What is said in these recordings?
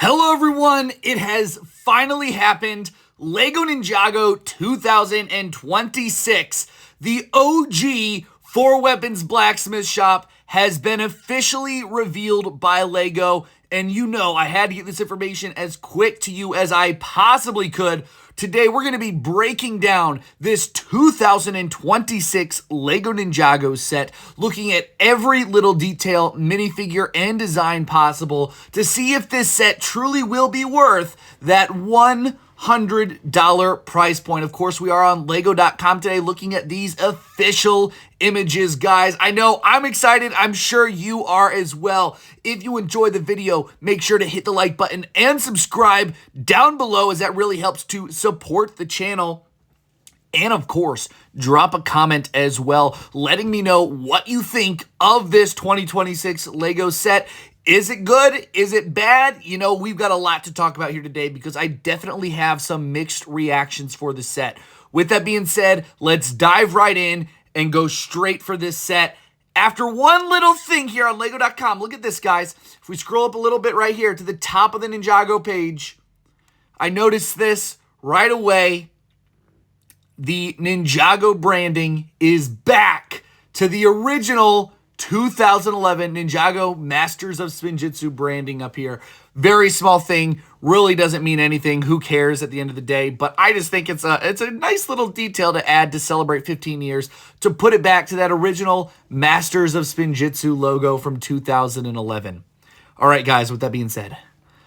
Hello everyone, it has finally happened. LEGO Ninjago 2026, the OG 4-weapons blacksmith shop has been officially revealed by LEGO. And you know I had to get this information as quick to you as I possibly could. Today we're going to be breaking down this 2026 LEGO Ninjago set, looking at every little detail, minifigure, and design possible to see if this set truly will be worth that $100 price point. Of course, we are on lego.com today looking at these official images, guys. I know I'm excited. I'm sure you are as well. If you enjoyed the video, make sure to hit the like button and subscribe down below, as that really helps to support the channel. And of course, drop a comment as well, letting me know what you think of this 2026 LEGO set. Is it good? Is it bad? You know, we've got a lot to talk about here today because I definitely have some mixed reactions for the set. With that being said, let's dive right in and go straight for this set. After one little thing here on lego.com, look at this, guys. If we scroll up a little bit right here to the top of the Ninjago page, I noticed this right away. The Ninjago branding is back to the original 2011 Ninjago Masters of Spinjitzu branding up here. Very small thing, really doesn't mean anything. Who cares at the end of the day? But I just think it's a nice little detail to add to celebrate 15 years, to put it back to that original Masters of Spinjitzu logo from 2011. All right, guys, with that being said,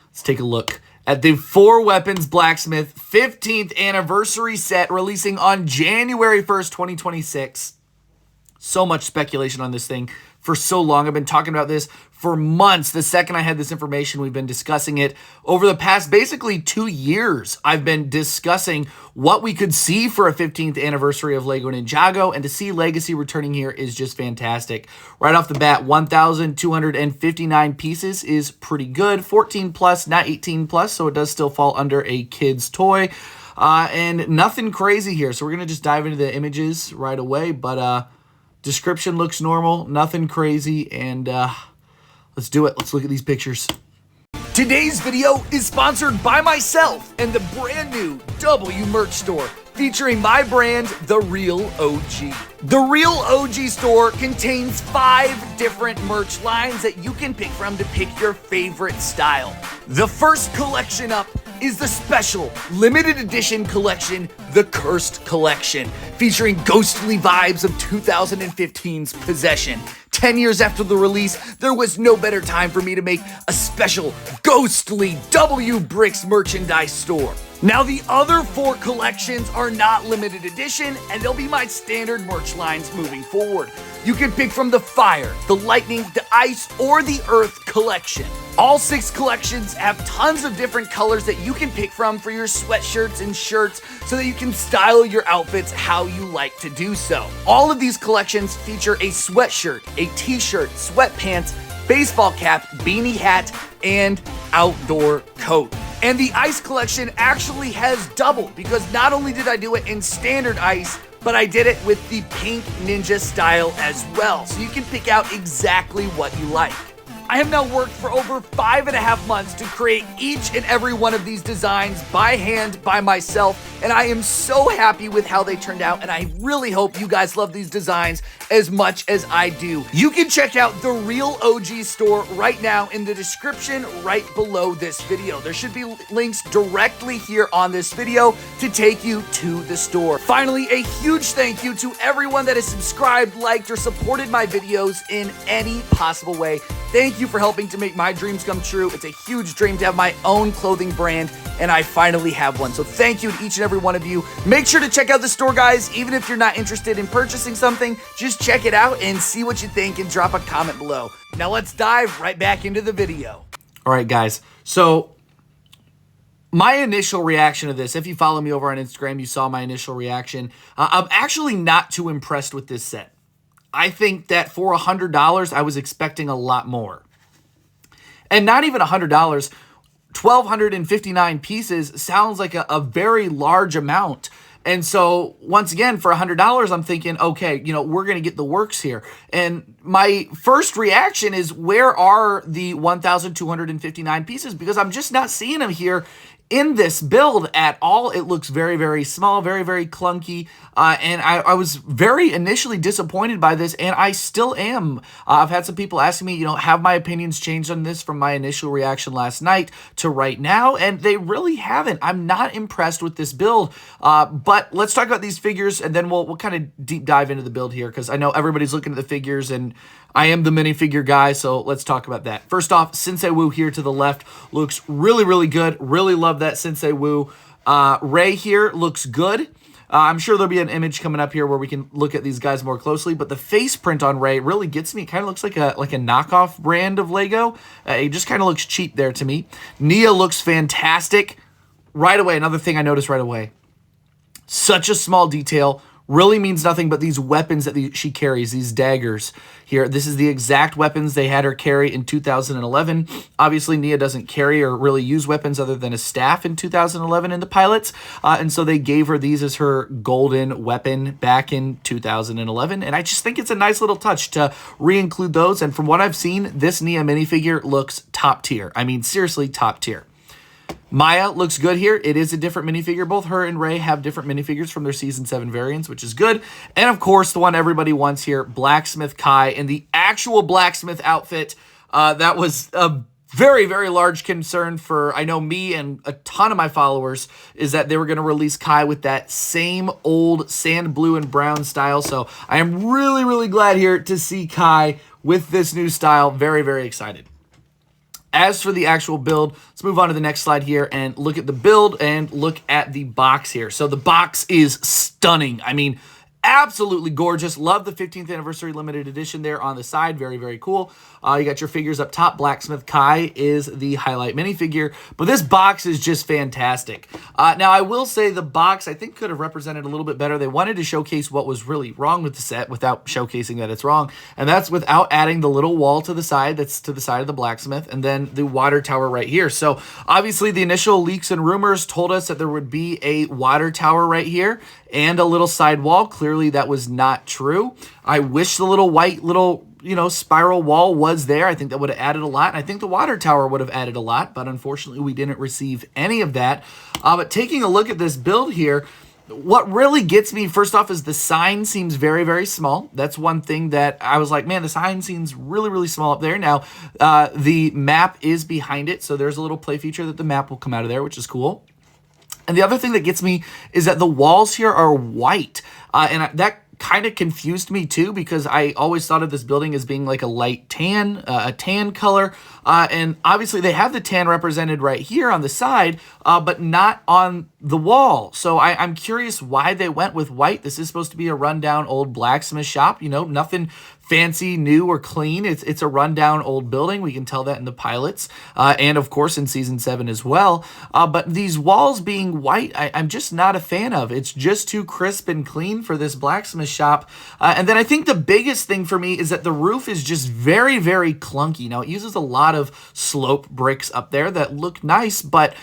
let's take a look at the 4-weapons blacksmith 15th anniversary set releasing on January 1st, 2026. So much speculation on this thing for so long. I've been talking about this for months. The second I had this information, we've been discussing it over the past basically 2 years. I've been discussing what we could see for a 15th anniversary of LEGO Ninjago, and to see Legacy returning here is just fantastic. Right off the bat, 1,259 pieces is pretty good. 14 plus, not 18 plus, so it does still fall under a kid's toy. And nothing crazy here. So we're going to just dive into the images right away, but description looks normal, nothing crazy, and let's do it. Let's look at these pictures. Today's video is sponsored by myself and the brand new W merch store featuring my brand, The Real OG. The Real OG store contains 5 different merch lines that you can pick from to pick your favorite style. The first collection up is the special limited edition collection, the Cursed Collection, featuring ghostly vibes of 2015's Possession. 10 years after the release, there was no better time for me to make a special ghostly W Bricks merchandise store. Now, the other 4 collections are not limited edition, and they'll be my standard merch lines moving forward. You can pick from the Fire, the Lightning, the Ice, or the Earth collection. All 6 collections have tons of different colors that you can pick from for your sweatshirts and shirts, so that you can style your outfits how you like to do so. All of these collections feature a sweatshirt, a t-shirt, sweatpants, baseball cap, beanie hat, and outdoor coat. And the Ice collection actually has double, because not only did I do it in standard ice, but I did it with the pink ninja style as well. So you can pick out exactly what you like. I have now worked for over 5.5 months to create each and every one of these designs by hand, by myself, and I am so happy with how they turned out, and I really hope you guys love these designs as much as I do. You can check out the Real OG store right now in the description right below this video. There should be links directly here on this video to take you to the store. Finally, a huge thank you to everyone that has subscribed, liked, or supported my videos in any possible way. Thank you for helping to make my dreams come true. It's a huge dream to have my own clothing brand, and I finally have one. So thank you to each and every one of you. Make sure to check out the store, guys. Even if you're not interested in purchasing something, just check it out and see what you think and drop a comment below. Now let's dive right back into the video. All right, guys. So my initial reaction to this, if you follow me over on Instagram, you saw my initial reaction. I'm actually not too impressed with this set. I think that for $100, I was expecting a lot more. And not even $100, 1,259 pieces sounds like a very large amount. And so once again, for $100, I'm thinking, okay, we're going to get the works here. And my first reaction is, where are the 1,259 pieces? Because I'm just not seeing them here in this build at all. It looks very, very small, very, very clunky. And I was very initially disappointed by this, and I still am. I've had some people asking me, have my opinions changed on this from my initial reaction last night to right now? And they really haven't. I'm not impressed with this build. But let's talk about these figures, and then we'll kind of deep dive into the build here, because I know everybody's looking at the figures, and I am the minifigure guy, so let's talk about that. First off, Sensei Wu here to the left looks really, really good. Really love that Sensei Wu. Rei here looks good. I'm sure there'll be an image coming up here where we can look at these guys more closely, but the face print on Rei really gets me. It kind of looks like a knockoff brand of Lego. It just kind of looks cheap there to me. Nia looks fantastic. Right away, another thing I noticed right away. Such a small detail. Really means nothing, but these weapons that she carries, these daggers here, this is the exact weapons they had her carry in 2011. Obviously, Nia doesn't carry or really use weapons other than a staff in 2011 in the pilots, and so they gave her these as her golden weapon back in 2011, and I just think it's a nice little touch to re-include those, and from what I've seen, this Nia minifigure looks top tier. I mean, seriously, top tier. Maya looks good here. It is a different minifigure. Both her and Rei have different minifigures from their Season 7 variants, which is good. And, of course, the one everybody wants here, Blacksmith Kai, in the actual Blacksmith outfit. That was a very, very large concern for, I know, me and a ton of my followers, is that they were going to release Kai with that same old sand blue and brown style. So I am really, really glad here to see Kai with this new style. Very, very excited. As for the actual build, let's move on to the next slide here and look at the build and look at the box here. So the box is stunning. I mean, absolutely gorgeous. Love the 15th anniversary limited edition there on the side. Very, very cool. You got your figures up top. Blacksmith Kai is the highlight minifigure, but this box is just fantastic. Now, I will say the box, I think, could have represented a little bit better. They wanted to showcase what was really wrong with the set without showcasing that it's wrong, and that's without adding the little wall to the side that's to the side of the blacksmith, and then the water tower right here. So, obviously, the initial leaks and rumors told us that there would be a water tower right here and a little side wall. Clearly, that was not true. I wish the little white spiral wall was there. I think that would have added a lot. And I think the water tower would have added a lot, but unfortunately we didn't receive any of that. But taking a look at this build here, what really gets me, first off, is the sign seems very, very small. That's one thing that I was like, man, the sign seems really, really small up there. Now, the map is behind it, so there's a little play feature that the map will come out of there, which is cool. And the other thing that gets me is that the walls here are white, and that kind of confused me too, because I always thought of this building as being like a light tan, a tan color, and obviously they have the tan represented right here on the side, but not on the wall. So I'm curious why they went with white. This is supposed to be a rundown old blacksmith shop, nothing fancy, new, or clean. It's a rundown old building. We can tell that in the pilots, and of course in Season 7 as well. But these walls being white, I'm just not a fan of. It's just too crisp and clean for this blacksmith shop. And then I think the biggest thing for me is that the roof is just very, very clunky. Now, it uses a lot of slope bricks up there that look nice, but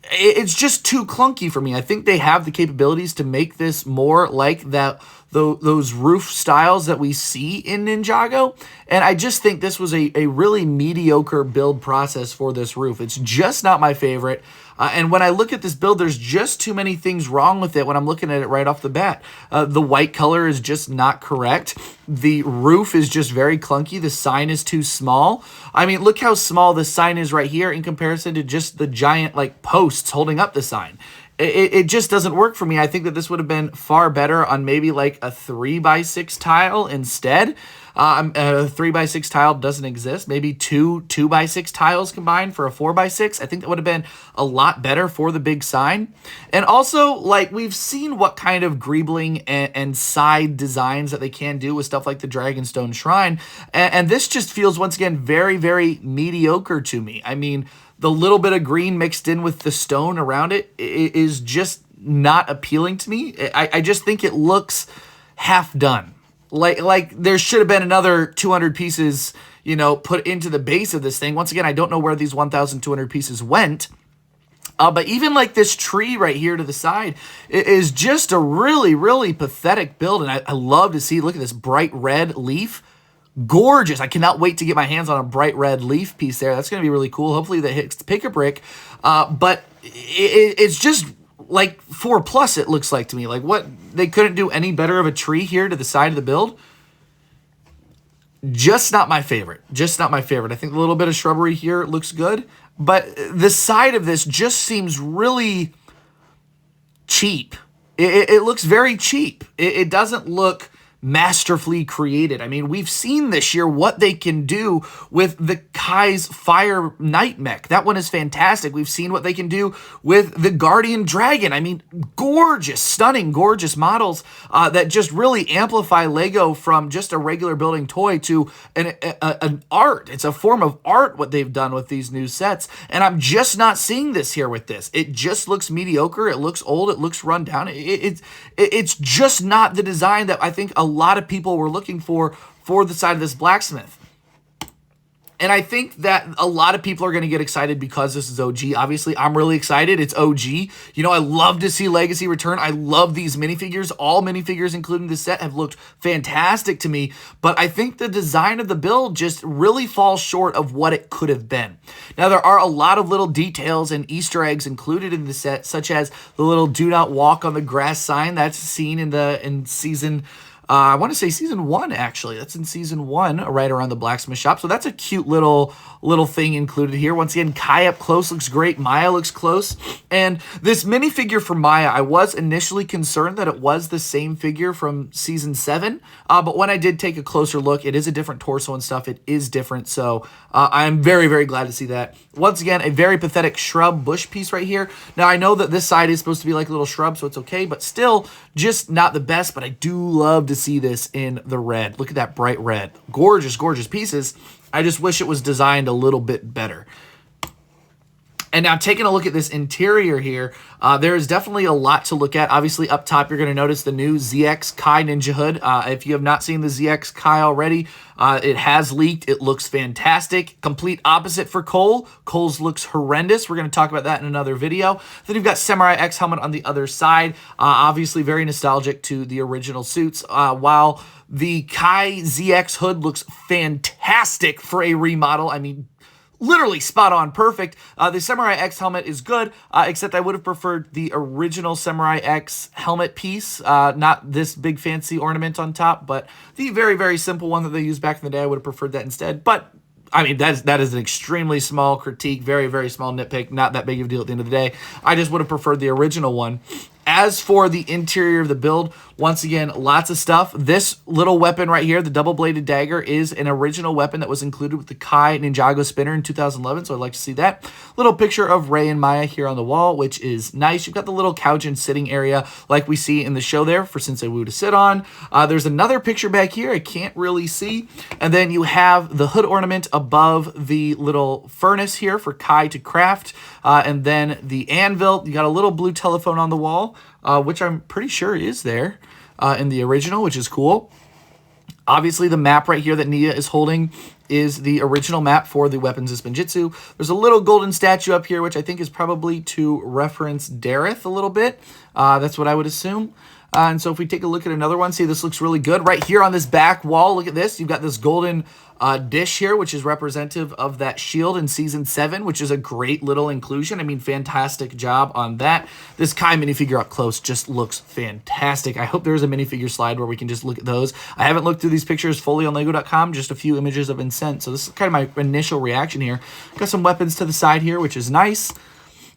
it's just too clunky for me. I think they have the capabilities to make this more like those roof styles that we see in Ninjago, and I just think this was a really mediocre build process for this roof. It's just not my favorite, and when I look at this build, there's just too many things wrong with it when I'm looking at it right off the bat. The white color is just not correct. The roof is just very clunky. The sign is too small. I mean, look how small the sign is right here in comparison to just the giant posts holding up the sign. It just doesn't work for me. I think that this would have been far better on maybe like a 3x6 tile instead. A 3x6 tile doesn't exist. Maybe two 2x6 tiles combined for a 4x6. I think that would have been a lot better for the big sign. And also, we've seen what kind of greebling and side designs that they can do with stuff like the Dragonstone Shrine. And this just feels, once again, very, very mediocre to me. I mean, the little bit of green mixed in with the stone around it is just not appealing to me. I just think it looks half done. Like there should have been another 200 pieces, put into the base of this thing. Once again, I don't know where these 1,200 pieces went. But even like this tree right here to the side is just a really, really pathetic build. And I love to see, look at this bright red leaf. Gorgeous. I cannot wait to get my hands on a bright red leaf piece there. That's going to be really cool. Hopefully that hits Pick-a-Brick. But it's just like 4+, it looks like to me. Like what? They couldn't do any better of a tree here to the side of the build. Just not my favorite. Just not my favorite. I think a little bit of shrubbery here looks good. But the side of this just seems really cheap. It looks very cheap. It doesn't look masterfully created. I mean, we've seen this year what they can do with the Kai's Fire Knight mech. That one is fantastic. We've seen what they can do with the Guardian Dragon. I mean, gorgeous, stunning, gorgeous models that just really amplify LEGO from just a regular building toy to an art. It's a form of art what they've done with these new sets, and I'm just not seeing this here with this. It just looks mediocre. It looks old. It looks run down. It's just not the design that I think a lot of people were looking for the side of this Blacksmith. And I think that a lot of people are going to get excited because this is OG. Obviously, I'm really excited. It's OG. You know, I love to see Legacy return. I love these minifigures. All minifigures, including the set, have looked fantastic to me. But I think the design of the build just really falls short of what it could have been. Now, there are a lot of little details and Easter eggs included in the set, such as the little "Do Not Walk on the Grass" sign that's seen in season. I want to say season 1, actually. That's in season 1, right around the Blacksmith shop. So that's a cute little thing included here. Once again, Kai up close looks great. Maya looks close. And this minifigure for Maya, I was initially concerned that it was the same figure from season 7. But when I did take a closer look, it is a different torso and stuff. It is different. So I'm very, very glad to see that. Once again, a very pathetic shrub bush piece right here. Now, I know that this side is supposed to be like a little shrub, so it's okay. But still, just not the best. But I do love to see this in the red. Look at that bright red. Gorgeous, gorgeous pieces. I just wish it was designed a little bit better. And now taking a look at this interior here, there is definitely a lot to look at. Obviously, up top, you're going to notice the new ZX Kai Ninja Hood. If you have not seen the ZX Kai already, it has leaked. It looks fantastic. Complete opposite for Cole. Cole's looks horrendous. We're going to talk about that in another video. Then you've got Samurai X helmet on the other side. Obviously, very nostalgic to the original suits. While the Kai ZX Hood looks fantastic for a remodel. I mean, literally spot on, perfect. The Samurai X helmet is good, except I would have preferred the original Samurai X helmet piece, not this big fancy ornament on top, but the very, very simple one that they used back in the day. I would have preferred that instead, but I mean, that is an extremely small critique, very, very small nitpick, not that big of a deal at the end of the day. I just would have preferred the original one. As for the interior of the build, once again, lots of stuff. This little weapon right here, the double-bladed dagger, is an original weapon that was included with the Kai Ninjago spinner in 2011, so I'd like to see that. Little picture of Rey and Maya here on the wall, which is nice. You've got the little couch and sitting area like we see in the show there for Sensei Wu to sit on. There's another picture back here I can't really see. And then you have the hood ornament above the little furnace here for Kai to craft. And then the anvil. You got a little blue telephone on the wall, which I'm pretty sure is there in the original, which is cool. Obviously, the map right here that Nia is holding is the original map for the Weapons of Spinjitzu. There's a little golden statue up here, which I think is probably to reference Dareth a little bit. That's what I would assume. And so if we take a look at another one, see, this looks really good. Right here on this back wall, look at this. You've got this golden dish here, which is representative of that shield in Season 7, which is a great little inclusion. I mean, fantastic job on that. This Kai minifigure up close just looks fantastic. I hope there's a minifigure slide where we can just look at those. I haven't looked through these pictures fully on Lego.com, just a few images of Incent. So this is kind of my initial reaction here. Got some weapons to the side here, which is nice.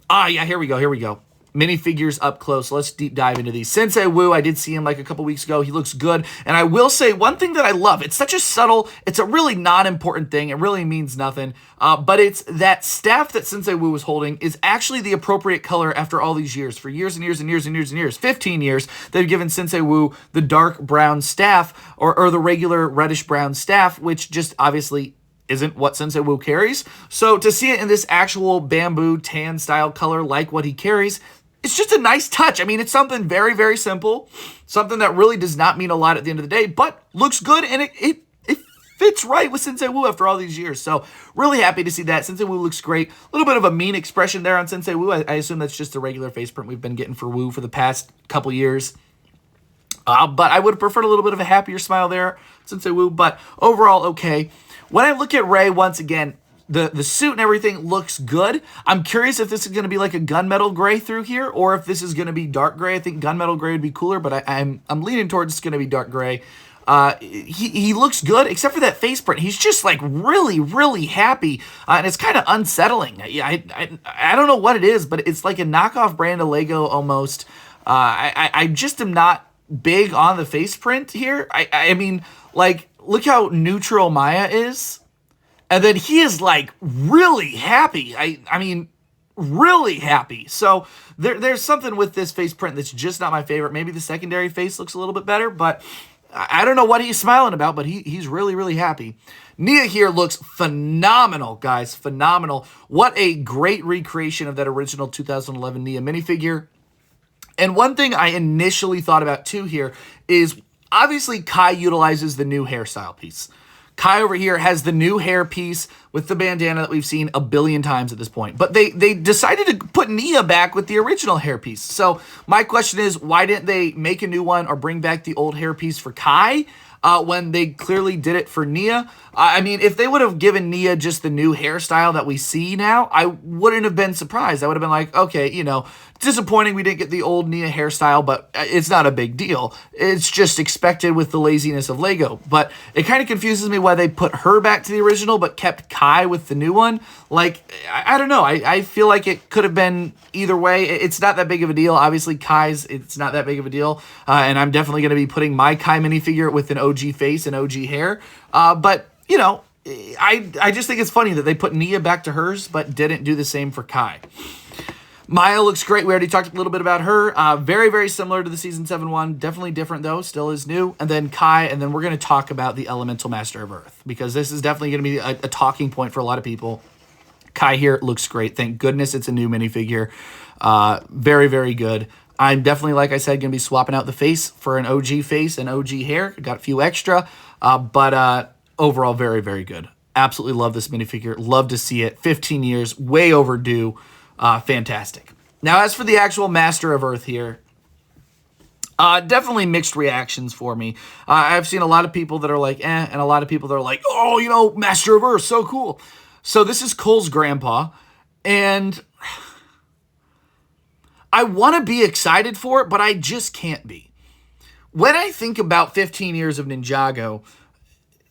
Yeah, here we go, here we go. Minifigures up close. Let's deep dive into these. Sensei Wu, I did see him like a couple weeks ago. He looks good. And I will say one thing that I love, it's such a subtle, it's a really non-important thing. It really means nothing. But it's that staff that Sensei Wu was holding is actually the appropriate color after all these years. For years and years and years and years and years, 15 years, they've given Sensei Wu the dark brown staff or the regular reddish brown staff, which just obviously isn't what Sensei Wu carries. So to see it in this actual bamboo tan style color like what he carries, it's just a nice touch. I mean, it's something very, very simple, something that really does not mean a lot at the end of the day, but looks good, and it fits right with Sensei Wu after all these years. So really happy to see that. Sensei Wu looks great. A little bit of a mean expression there on Sensei Wu. I assume that's just a regular face print we've been getting for Wu for the past couple years. But I would have preferred a little bit of a happier smile there, Sensei Wu. But overall, okay. When I look at Rei, once again, the suit and everything looks good. I'm curious if this is going to be like a gunmetal gray through here, or if this is going to be dark gray. I think gunmetal gray would be cooler, but I'm leaning towards it's going to be dark gray. He looks good, except for that face print. He's just like really, really happy, and it's kind of unsettling. I don't know what it is, but it's like a knockoff brand of Lego almost. I just am not big on the face print here. I mean, like, look how neutral Maya is. And then he is like really happy. I mean, really happy. So there's something with this face print that's just not my favorite. Maybe the secondary face looks a little bit better, but I don't know what he's smiling about, but he's really, really happy. Nia here looks phenomenal, guys. Phenomenal. What a great recreation of that original 2011 Nia minifigure. And one thing I initially thought about too here is obviously Kai utilizes the new hairstyle piece. Kai over here has the new hair piece with the bandana that we've seen a billion times at this point. But they decided to put Nia back with the original hair piece. So my question is, why didn't they make a new one or bring back the old hair piece for Kai when they clearly did it for Nia? I mean, if they would have given Nia just the new hairstyle that we see now, I wouldn't have been surprised. I would have been like, okay, you know, disappointing we didn't get the old Nia hairstyle, but it's not a big deal. It's just expected with the laziness of Lego. But it kind of confuses me why they put her back to the original but kept Kai with the new one. Like, I don't know. I feel like it could have been either way. It's not that big of a deal. Obviously, Kai's, it's not that big of a deal. And I'm definitely going to be putting my Kai minifigure with an OG face and OG hair. But, you know, I just think it's funny that they put Nia back to hers but didn't do the same for Kai. Maya looks great. We already talked a little bit about her. Very, very similar to the Season 7 one. Definitely different, though. Still is new. And then Kai, and then we're going to talk about the Elemental Master of Earth, because this is definitely going to be a talking point for a lot of people. Kai here looks great. Thank goodness it's a new minifigure. Very, very good. I'm definitely, like I said, going to be swapping out the face for an OG face and OG hair. Got a few extra. But overall, very, very good. Absolutely love this minifigure. Love to see it. 15 years. Way overdue. Fantastic. Now, as for the actual Master of Earth here, definitely mixed reactions for me. I've seen a lot of people that are like, and a lot of people that are like, oh, you know, Master of Earth, so cool. So this is Cole's grandpa, and I want to be excited for it, but I just can't be. When I think about 15 years of Ninjago,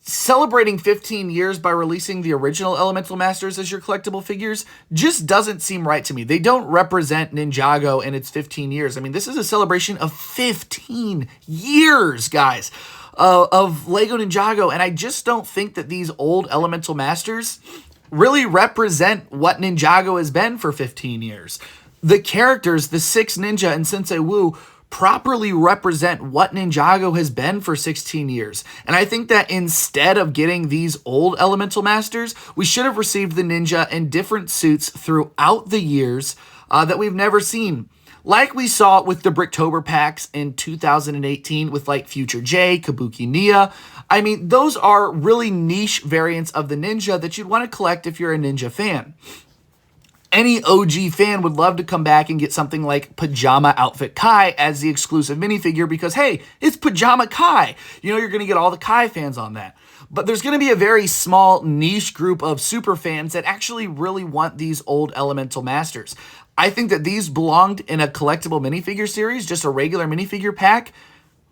celebrating 15 years by releasing the original Elemental Masters as your collectible figures just doesn't seem right to me. They don't represent Ninjago in its 15 years. I mean, this is a celebration of 15 years, guys, of Lego Ninjago, and I just don't think that these old Elemental Masters really represent what Ninjago has been for 15 years. The characters, the 6 Ninja and Sensei Wu, properly represent what Ninjago has been for 16 years. And I think that instead of getting these old Elemental Masters, we should have received the Ninja in different suits throughout the years that we've never seen. Like we saw with the Bricktober packs in 2018 with like Future J, Kabuki Nia. I mean, those are really niche variants of the Ninja that you'd want to collect if you're a Ninja fan. Any OG fan would love to come back and get something like Pajama Outfit Kai as the exclusive minifigure because, hey, it's Pajama Kai. You know, you're going to get all the Kai fans on that. But there's going to be a very small niche group of super fans that actually really want these old Elemental Masters. I think that these belonged in a collectible minifigure series, just a regular minifigure pack,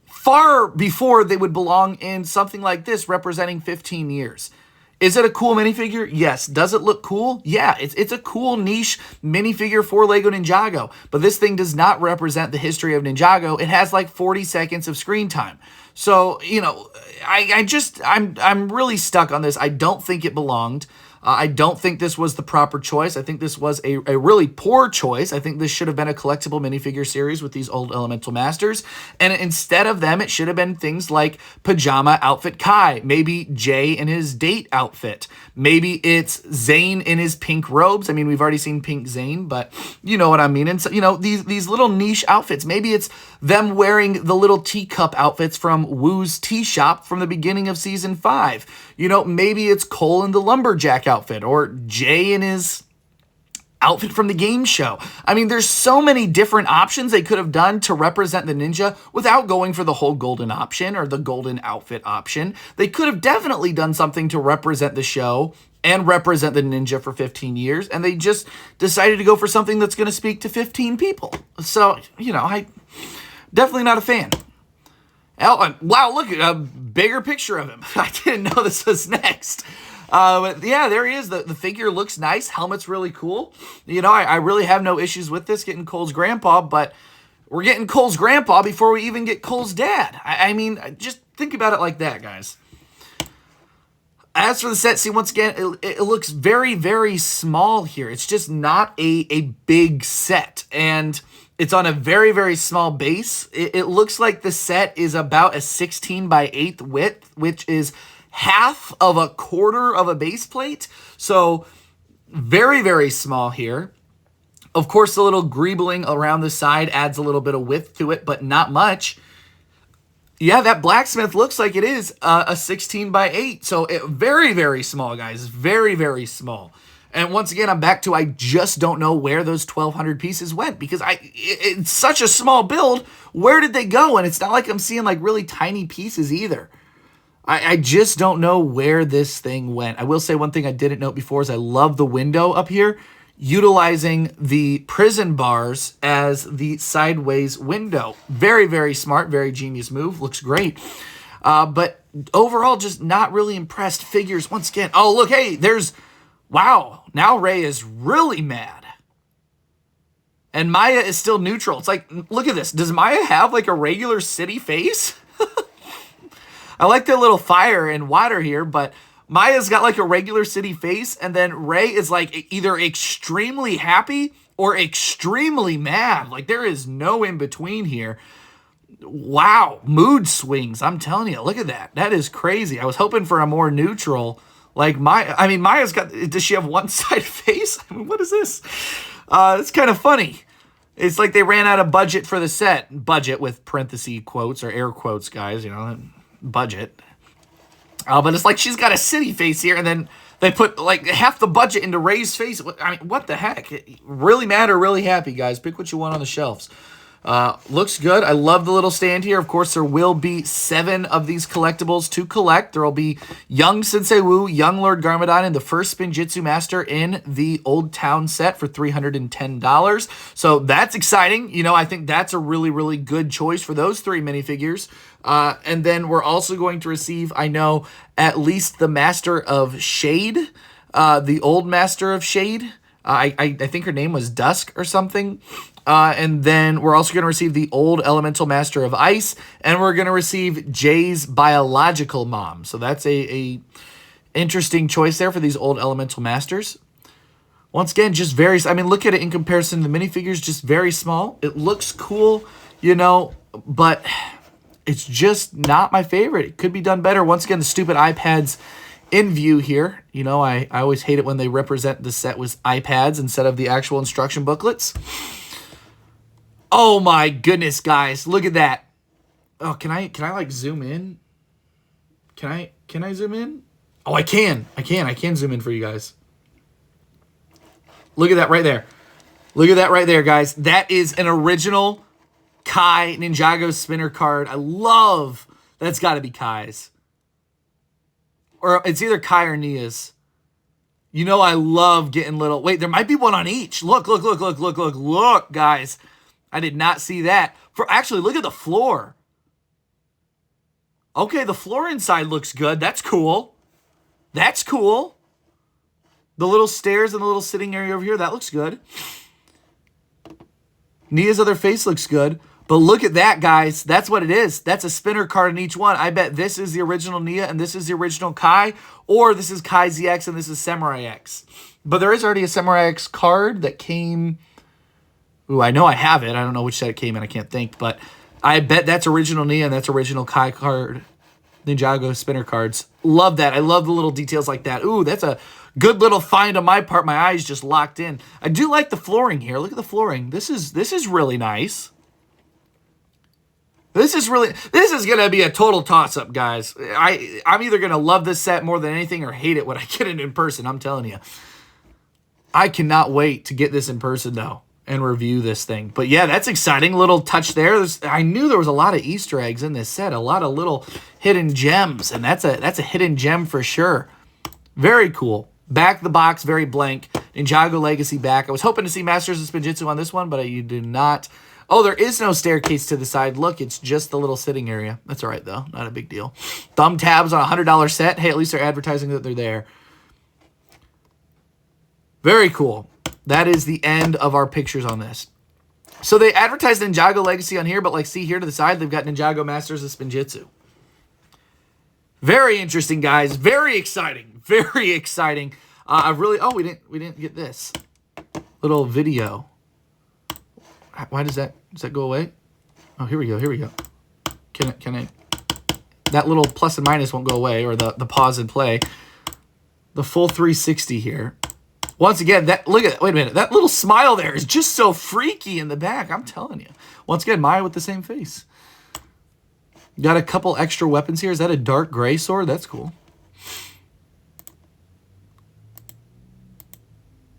far before they would belong in something like this representing 15 years. Is it a cool minifigure? Yes. Does it look cool? Yeah, it's a cool niche minifigure for Lego Ninjago. But this thing does not represent the history of Ninjago. It has like 40 seconds of screen time. So, you know, I'm really stuck on this. I don't think it belonged. I don't think this was the proper choice. I think this was a really poor choice. I think this should have been a collectible minifigure series with these old Elemental Masters. And instead of them, it should have been things like Pajama Outfit Kai, maybe Jay in his date outfit. Maybe it's Zane in his pink robes. I mean, we've already seen Pink Zane, but you know what I mean. And so, you know, these little niche outfits. Maybe it's them wearing the little teacup outfits from Woo's Tea Shop from the beginning of season 5. You know, maybe it's Cole in the lumberjack outfit, or Jay in his outfit from the game show. I mean, there's so many different options they could have done to represent the ninja without going for the whole golden option or the golden outfit option. They could have definitely done something to represent the show and represent the ninja for 15 years, and they just decided to go for something that's going to speak to 15 people. So, you know, I definitely not a fan. Oh, wow, look at a bigger picture of him. I didn't know this was next. But yeah, there he is. The figure looks nice. Helmet's really cool. You know, I really have no issues with this, getting Cole's grandpa, but we're getting Cole's grandpa before we even get Cole's dad. I mean, just think about it like that, guys. As for the set, see, once again, it looks very, very small here. It's just not a big set, and it's on a very, very small base. It looks like the set is about a 16 by 8 width, which is half of a quarter of a base plate. So very, very small here. Of course, the little greebling around the side adds a little bit of width to it, but not much. Yeah, that Blacksmith looks like it is a 16 by 8. So very, very small, guys. Very, very small. And once again, I'm back to I just don't know where those 1,200 pieces went, because it's such a small build. Where did they go? And it's not like I'm seeing like really tiny pieces either. I just don't know where this thing went. I will say one thing I didn't note before is I love the window up here, utilizing the prison bars as the sideways window. Very, very smart, very genius move. Looks great. But overall, just not really impressed. Figures, once again. Oh, look, hey, there's... Wow, now Ray is really mad. And Maya is still neutral. It's like, look at this. Does Maya have like a regular city face? I like the little fire and water here, but Maya's got like a regular city face, and then Ray is like either extremely happy or extremely mad. Like there is no in between here. Wow, mood swings. I'm telling you, look at that. That is crazy. I was hoping for a more neutral, like Maya. I mean, Maya's got, does she have one side face? I mean, what is this? It's kind of funny. It's like they ran out of budget for the set. Budget with parenthesis quotes or air quotes, guys, you know, budget. But it's like she's got a city face here, and then they put like half the budget into Ray's face. I mean, what the heck? Really mad or really happy, guys? Pick what you want on the shelves. Looks good. I love the little stand here. Of course, there will be 7 of these collectibles to collect. There will be Young Sensei Wu, Young Lord Garmadon, and the first Spinjitzu Master in the Old Town set for $310. So that's exciting. You know, I think that's a really, really good choice for those 3 minifigures. And then we're also going to receive, I know, at least the Master of Shade, the old Master of Shade. I think her name was Dusk or something. And then we're also going to receive the old Elemental Master of Ice, and we're going to receive Jay's biological mom. So that's a interesting choice there for these old Elemental Masters. Once again, just very, I mean, look at it in comparison to the minifigures, just very small. It looks cool, you know, but it's just not my favorite. It could be done better. Once again, the stupid iPads in view here. You know, I always hate it when they represent the set with iPads instead of the actual instruction booklets. Oh my goodness, guys. Look at that. Oh, can I like zoom in? Can I zoom in? Oh, I can zoom in for you guys. Look at that right there. Look at that right there, guys. That is an original Kai Ninjago spinner card. I love, that's got to be Kai's. Or it's either Kai or Nia's. You know I love getting little, wait, there might be one on each. Look, guys. I did not see that. Actually, look at the floor. Okay, the floor inside looks good. That's cool. That's cool. The little stairs and the little sitting area over here, that looks good. Nia's other face looks good. But look at that, guys. That's what it is. That's a spinner card in each one. I bet this is the original Nia and this is the original Kai, or this is Kai ZX and this is Samurai X. But there is already a Samurai X card that came... Ooh, I know I have it. I don't know which set it came in. I can't think. But I bet that's original Nia and that's original Kai card. Ninjago spinner cards. Love that. I love the little details like that. Ooh, that's a good little find on my part. My eyes just locked in. I do like the flooring here. Look at the flooring. This is really nice. This is going to be a total toss-up, guys. I'm either going to love this set more than anything or hate it when I get it in person. I'm telling you. I cannot wait to get this in person, though, and review this thing. But yeah, that's exciting. Little touch there. I knew there was a lot of Easter eggs in this set. A lot of little hidden gems, and that's a hidden gem for sure. Very cool. Back of the box, very blank. Ninjago Legacy back. I was hoping to see Masters of Spinjitzu on this one, but you do not. Oh, there is no staircase to the side. Look, it's just the little sitting area. That's all right, though. Not a big deal. Thumb tabs on a $100 set. Hey, at least they're advertising that they're there. Very cool. That is the end of our pictures on this. So they advertised Ninjago Legacy on here, but like see here to the side, they've got Ninjago Masters of Spinjitzu. Very interesting, guys. Very exciting. Very exciting. Oh, we didn't get this little video. Why does that go away? Oh, here we go. Here we go. Can I? That little plus and minus won't go away, or the pause and play. The full 360 here. Once again, look at that. Wait a minute. That little smile there is just so freaky in the back. I'm telling you. Once again, Maya with the same face. Got a couple extra weapons here. Is that a dark gray sword? That's cool.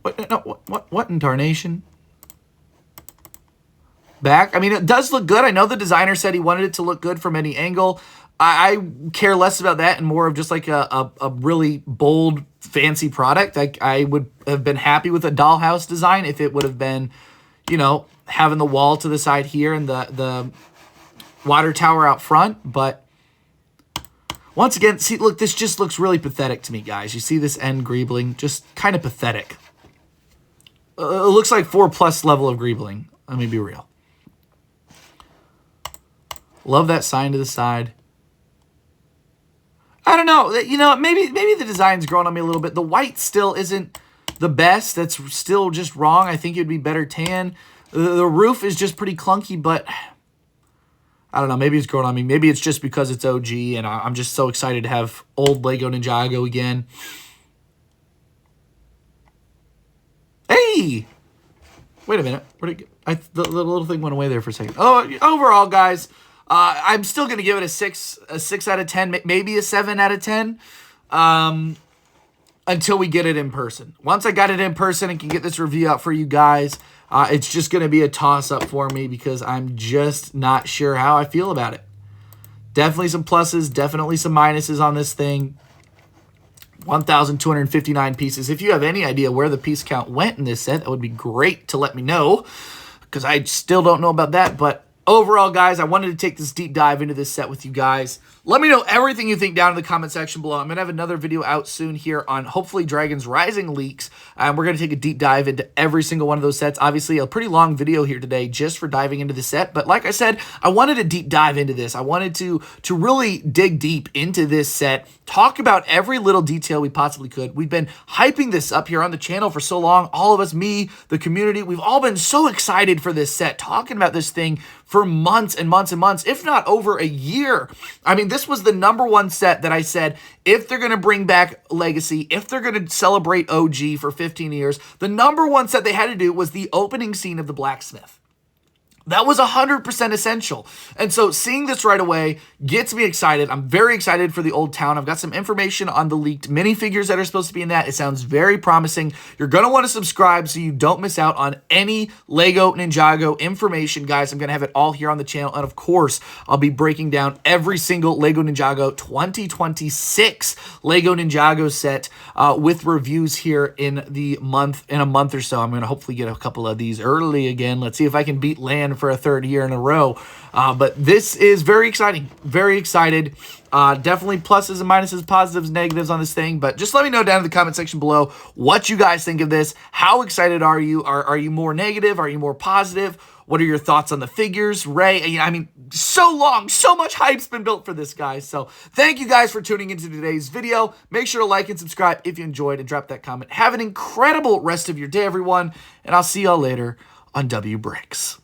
What in tarnation? Back. I mean, it does look good. I know the designer said he wanted it to look good from any angle. I care less about that and more of just like a really bold, fancy product. I would have been happy with a dollhouse design if it would have been, you know, having the wall to the side here and the water tower out front. But once again, see, look, this just looks really pathetic to me, guys. You see this end greebling? Just kind of pathetic. It looks like 4+ level of greebling. Let me be real. Love that sign to the side. I don't know. You know, maybe the design's growing on me a little bit. The white still isn't the best. That's still just wrong. I think it would be better tan. The roof is just pretty clunky, but I don't know. Maybe it's growing on me. Maybe it's just because it's OG, and I'm just so excited to have old Lego Ninjago again. Hey! Wait a minute. Where'd it go? The little thing went away there for a second. Oh, overall, guys, I'm still going to give it a 6 out of 10, maybe a 7 out of 10, until we get it in person. Once I got it in person and can get this review out for you guys, it's just going to be a toss-up for me because I'm just not sure how I feel about it. Definitely some pluses, definitely some minuses on this thing. 1,259 pieces. If you have any idea where the piece count went in this set, that would be great to let me know, because I still don't know about that. But overall, guys, I wanted to take this deep dive into this set with you guys. Let me know everything you think down in the comment section below. I'm going to have another video out soon here on hopefully Dragon's Rising leaks. We're going to take a deep dive into every single one of those sets. Obviously, a pretty long video here today just for diving into the set. But like I said, I wanted to deep dive into this. I wanted to really dig deep into this set, talk about every little detail we possibly could. We've been hyping this up here on the channel for so long. All of us, me, the community, we've all been so excited for this set, talking about this thing for months and months and months, if not over a year. I mean, this was the #1 set that I said, if they're going to bring back Legacy, if they're going to celebrate OG for 15 years, the #1 set they had to do was the opening scene of the Blacksmith. That was 100% essential. And so seeing this right away gets me excited. I'm very excited for the old town. I've got some information on the leaked minifigures that are supposed to be in that. It sounds very promising. You're going to want to subscribe so you don't miss out on any Lego Ninjago information, guys. I'm going to have it all here on the channel. And of course, I'll be breaking down every single Lego Ninjago 2026 Lego Ninjago set with reviews here in a month or so. I'm going to hopefully get a couple of these early again. Let's see if I can beat land for a third year in a row. But this is very exciting. Very excited. Definitely pluses and minuses, positives, negatives on this thing. But just let me know down in the comment section below what you guys think of this. How excited are you? Are you more negative? Are you more positive? What are your thoughts on the figures? Ray, I mean, so long, so much hype's been built for this, guys. So thank you guys for tuning into today's video. Make sure to like and subscribe if you enjoyed and drop that comment. Have an incredible rest of your day, everyone. And I'll see y'all later on W Bricks.